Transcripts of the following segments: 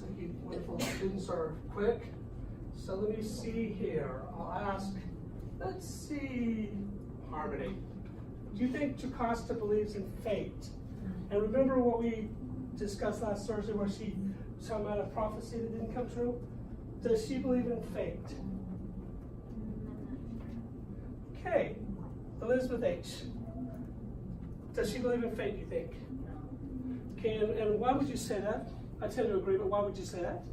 So you wonderful students are quick. So let me see here. I'll ask, let's see, Harmony. Do you think Jocasta believes in fate? And remember what we discussed last Thursday where she was talking about a prophecy that didn't come true? Does she believe in fate? Okay, Elizabeth H. Does she believe in fate, you think? Okay, and why would you say that? I tend to agree, but why would you say that?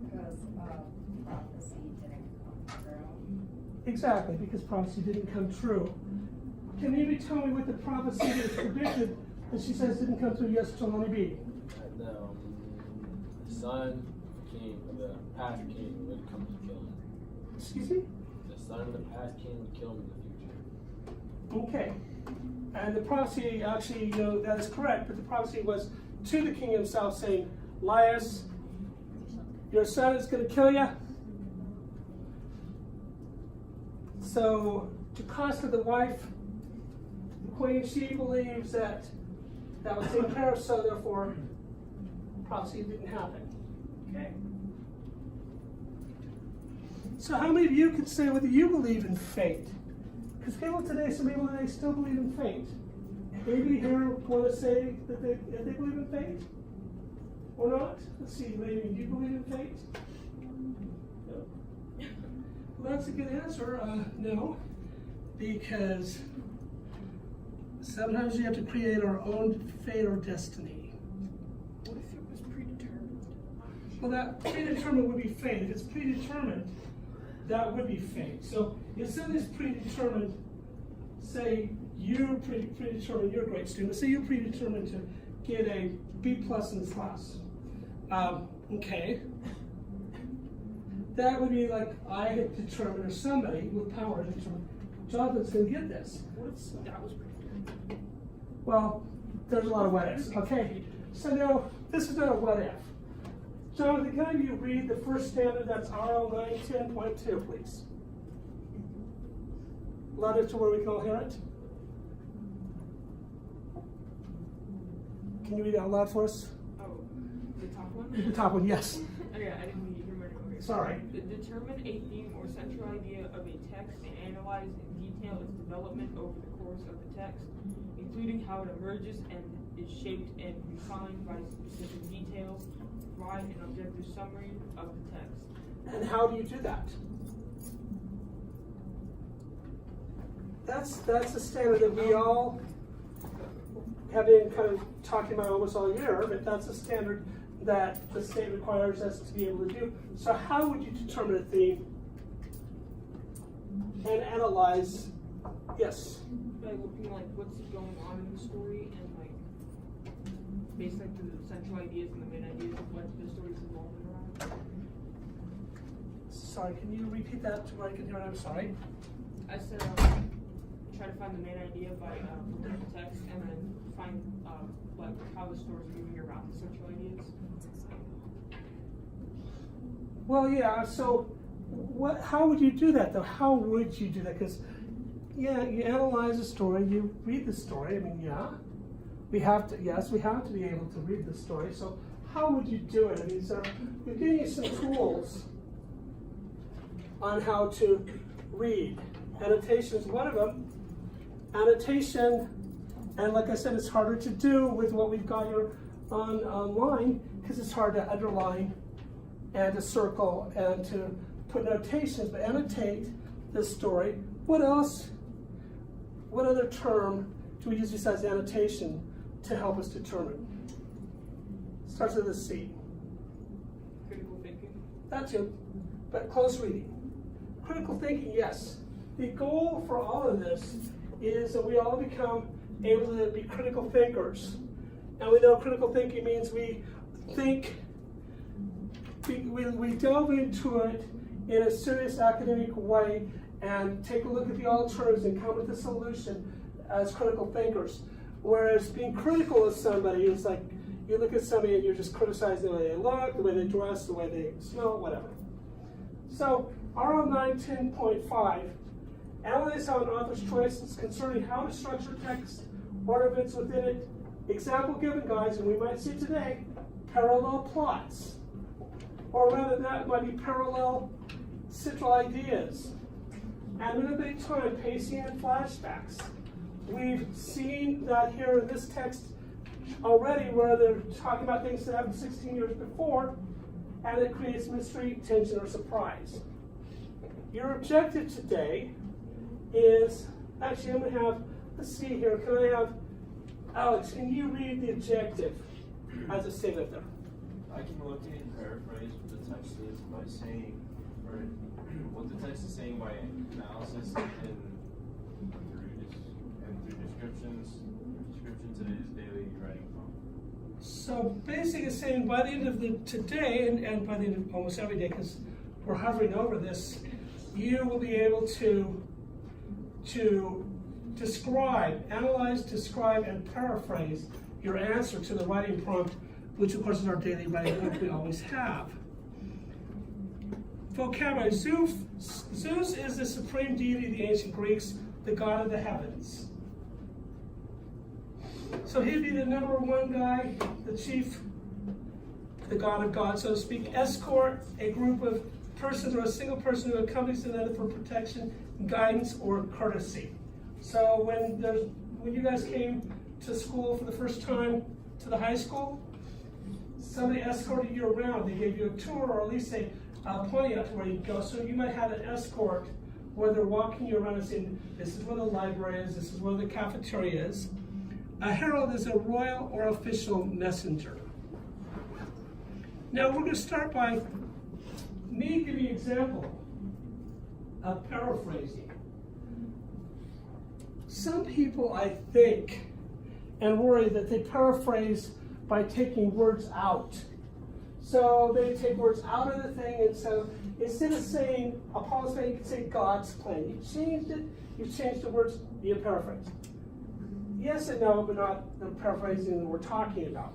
Because prophecy didn't come true. Exactly, because prophecy didn't come true. Can you maybe tell me what the prophecy that was predicted that she says didn't come true? Yes, Jelani B. The son king, the past king would come to kill him. Excuse me? The son of the past king would kill him in the future. Okay. And the prophecy, actually, that is correct, but the prophecy was to the king himself saying, Laius, your son is going to kill you. So, Jocasta, the wife, the queen, she believes that was taken care of, so therefore, prophecy didn't happen. Okay. So how many of you can say whether you believe in fate? Because some people today still believe in fate. Maybe here want to say that they believe in fate? Or not? Let's see, maybe do you believe in fate? No. Well, that's a good answer. No. Because sometimes we have to create our own fate or destiny. What if it was predetermined? Well, that predetermined would be fate. If it's predetermined, that would be fate. So if something's predetermined, say you're predetermined, you're a great student, say you're predetermined to get a B plus in this class. Okay. That would be like I had determined, or somebody with power had determined, Jonathan's going to get this. What if that was predetermined? Well, there's a lot of what ifs. Okay. So now, this is not a what if. Jonathan, can I have you read the first standard, that's RL 910.2, please? Loud enough to where we can all hear it. Can you read it out loud for us? Oh, the top one? The top one, yes. Okay, I didn't hear my okay. Sorry. Determine a theme or central idea of a text and analyze in detail its development over the course of the text, including how it emerges and is shaped and refined by specific details. Provide an objective summary of the text. And how do you do that? That's a standard that we all have been kind of talking about almost all year, but that's a standard that the state requires us to be able to do. So how would you determine a theme and analyze? Yes? By looking like what's going on in the story and like based like the central ideas and the main ideas of what the story's evolving around. Sorry, can you repeat that to where I can hear it? I'm sorry. I said try to find the main idea by looking at the text and then find like how the story's moving around the central ideas. Well, yeah, so how would you do that, though? How would you do that? Because, yeah, you analyze a story, you read the story. I mean, yeah, we have to be able to read the story. So how would you do it? I mean, so we're giving you some tools on how to read. Annotation is one of them. Annotation, and like I said, it's harder to do with what we've got here online because it's hard to underline and to circle and to put notations, but annotate this story. What else? What other term do we use besides annotation to help us determine? Starts with a C. Critical thinking. That too, but close reading. Critical thinking, yes. The goal for all of this is that we all become able to be critical thinkers. And we know critical thinking means we think, we delve into it in a serious academic way and take a look at the alternatives and come with a solution as critical thinkers. Whereas being critical of somebody is like, you look at somebody and you're just criticizing the way they look, the way they dress, the way they smell, whatever. So, RL 910.5, analyze how an author's choices concerning how to structure text or events within it. Example given, guys, and we might see today, parallel plots. Or rather, that might be parallel central ideas. And then a big time, pacing and flashbacks. We've seen that here in this text already where they're talking about things that happened 16 years before, and it creates mystery, tension, or surprise. Your objective today is, actually I'm going to have, let's see here, can I have, Alex, can you read the objective as a statement there? I can locate and paraphrase what the text is by saying, or what the text is saying by analysis and through descriptions in his daily writing form. So basically it's saying by the end of the today, and by the end of almost every day, because we're hovering over this, you will be able to describe, analyze, describe, and paraphrase your answer to the writing prompt, which of course is our daily writing prompt we always have. Vocabulary. Zeus is the supreme deity of the ancient Greeks, the god of the heavens. So he'd be the number one guy, the chief, the god of gods, so to speak. Escort, a group of persons or a single person who accompanies another for protection, guidance, or courtesy. So when you guys came to school for the first time, to the high school, somebody escorted you around. They gave you a tour, or at least they pointed out to where you'd go. So you might have an escort where they're walking you around and saying, this is where the library is, this is where the cafeteria is. A herald is a royal or official messenger. Now we're going to start by me giving you an example of paraphrasing. Some people, I think, and worry that they paraphrase by taking words out. So they take words out of the thing, and so instead of saying Apollo's plan, you could say God's plan. You changed it, you changed the words, you paraphrase. Yes and no, but not the paraphrasing that we're talking about.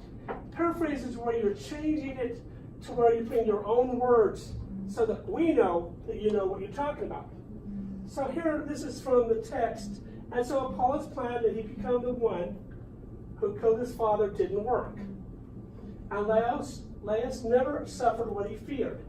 Paraphrase is where you're changing it to where you're putting your own words so that we know that you know what you're talking about. So here, this is from the text. And so Apollo's plan that he become the one who killed his father didn't work. And Laius never suffered what he feared.